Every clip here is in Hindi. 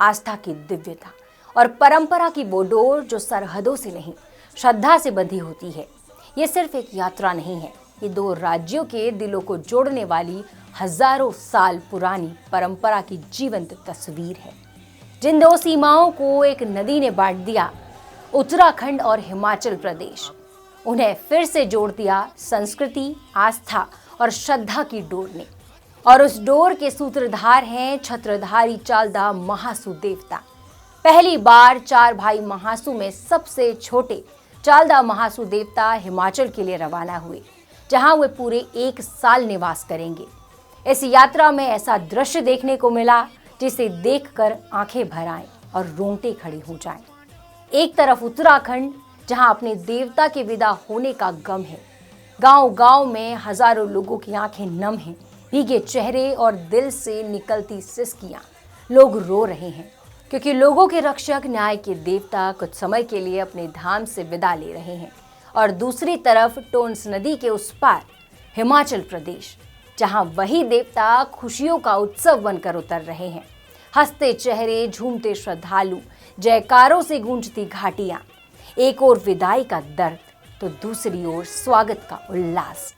आस्था की दिव्यता और परंपरा की वो डोर जो सरहदों से नहीं, श्रद्धा से बंधी होती है। ये सिर्फ एक यात्रा नहीं है, ये दो राज्यों के दिलों को जोड़ने वाली हजारों साल पुरानी परंपरा की जीवंत तस्वीर है। जिन दो सीमाओं को एक नदी ने बांट दिया, उत्तराखंड और हिमाचल प्रदेश, उन्हें फिर से जोड़ दिया संस्कृति, आस्था और श्रद्धा की डोर ने। और उस डोर के सूत्रधार हैं छत्रधारी चालदा महासू देवता। पहली बार 4 भाई महासू में सबसे छोटे चालदा महासू देवता हिमाचल के लिए रवाना हुए, जहां वे पूरे 1 साल निवास करेंगे। इस यात्रा में ऐसा दृश्य देखने को मिला जिसे देखकर आंखें भर आएं और रोंगटे खड़े हो जाएं। एक तरफ उत्तराखंड, जहां अपने देवता के विदा होने का गम है। गांव-गांव में हजारों लोगों की आंखें नम हैं, भीगे चेहरे और दिल से निकलती सिसकियां। लोग रो रहे हैं क्योंकि लोगों के रक्षक, न्याय के देवता कुछ समय के लिए अपने धाम से विदा ले रहे हैं। और दूसरी तरफ टोन्स नदी के उस पार हिमाचल प्रदेश, जहां वही देवता खुशियों का उत्सव बनकर उतर रहे हैं। हंसते चेहरे, झूमते श्रद्धालु, जयकारों से गूंजती घाटियां। एक ओर विदाई का दर्द तो दूसरी ओर स्वागत का उल्लास।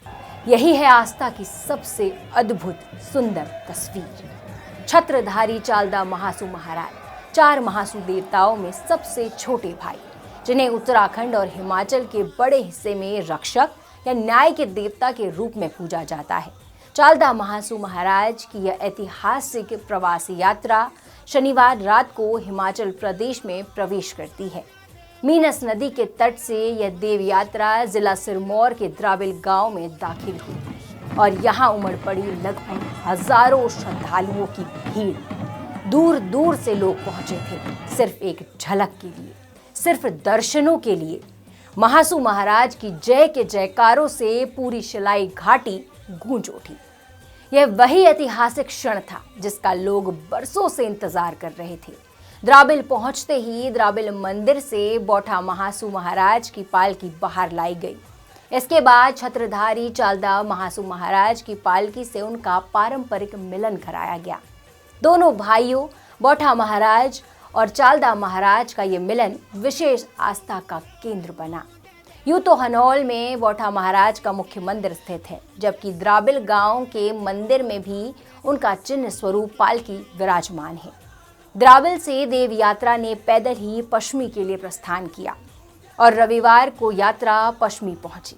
यही है आस्था की सबसे अद्भुत सुंदर तस्वीर। छत्रधारी चालदा महासू महाराज 4 महासू देवताओं में सबसे छोटे भाई, जिन्हें उत्तराखंड और हिमाचल के बड़े हिस्से में रक्षक या न्याय के देवता के रूप में पूजा जाता है। चालदा महासू महाराज की यह ऐतिहासिक प्रवासी यात्रा शनिवार रात को हिमाचल प्रदेश में प्रवेश करती है। मीनस नदी के तट से यह देव यात्रा जिला सिरमौर के द्राबिल गांव में दाखिल हुई और यहां उमड़ पड़ी लगभग हजारों श्रद्धालुओं की भीड़। दूर दूर से लोग पहुंचे थे, सिर्फ एक झलक के लिए, सिर्फ दर्शनों के लिए। महासू महाराज की जय के जयकारों से पूरी शिलाई घाटी गूंज उठी। यह वही ऐतिहासिक क्षण था जिसका लोग बरसों से इंतजार कर रहे थे। द्राबिल पहुंचते ही द्राबिल मंदिर से बोठा महासू महाराज की पालकी बाहर लाई गई। इसके बाद छत्रधारी चालदा महासू महाराज की पालकी से उनका पारंपरिक मिलन कराया गया। दोनों भाइयों बोठा महाराज और चालदा महाराज का ये मिलन विशेष आस्था का केंद्र बना। यूं तो हनौल में बोठा महाराज का मुख्य मंदिर स्थित है, जबकि द्राबिल गांव के मंदिर में भी उनका चिन्ह स्वरूप पालकी विराजमान है। द्राबिल से देव यात्रा ने पैदल ही पश्चिमी के लिए प्रस्थान किया और रविवार को यात्रा पश्चिमी पहुंची।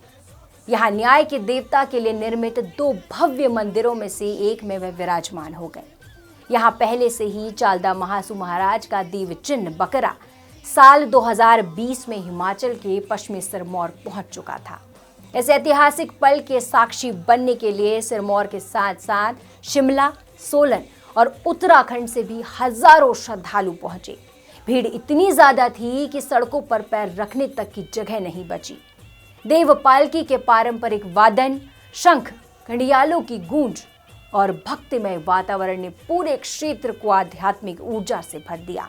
यहाँ न्याय के देवता के लिए निर्मित 2 भव्य मंदिरों में से एक में वे विराजमान हो गए। यहाँ पहले से ही चालदा महासू महाराज का देव चिन्ह बकरा साल 2020 में हिमाचल के पश्चिमी सिरमौर पहुंच चुका था। इस ऐतिहासिक पल के साक्षी बनने के लिए सिरमौर के साथ साथ शिमला, सोलन और उत्तराखंड से भी हजारों श्रद्धालु पहुंचे। भीड़ इतनी ज्यादा थी कि सड़कों पर पैर रखने तक की जगह नहीं बची। देव पालकी के पारंपरिक वादन, शंख, घड़ियालों की गूंज और भक्तिमय वातावरण ने पूरे क्षेत्र को आध्यात्मिक ऊर्जा से भर दिया।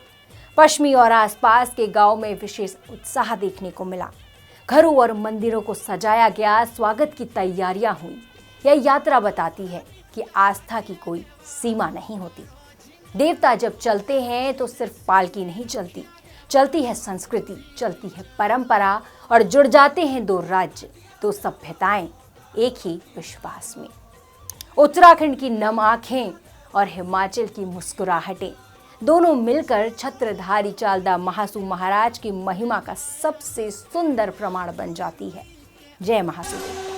पश्चिमी और आसपास के गांव में विशेष उत्साह देखने को मिला। घरों और मंदिरों को सजाया गया, स्वागत की तैयारियां हुई। यह यात्रा बताती है कि आस्था की कोई सीमा नहीं होती। देवता जब चलते हैं तो सिर्फ पालकी नहीं चलती, चलती है संस्कृति, चलती है परंपरा और जुड़ जाते हैं 2 राज्य, 2 सभ्यताएं एक ही विश्वास में। उत्तराखंड की नम आंखें और हिमाचल की मुस्कुराहटें दोनों मिलकर छत्रधारी चालदा महासू महाराज की महिमा का सबसे सुंदर प्रमाण बन जाती है। जय महासू।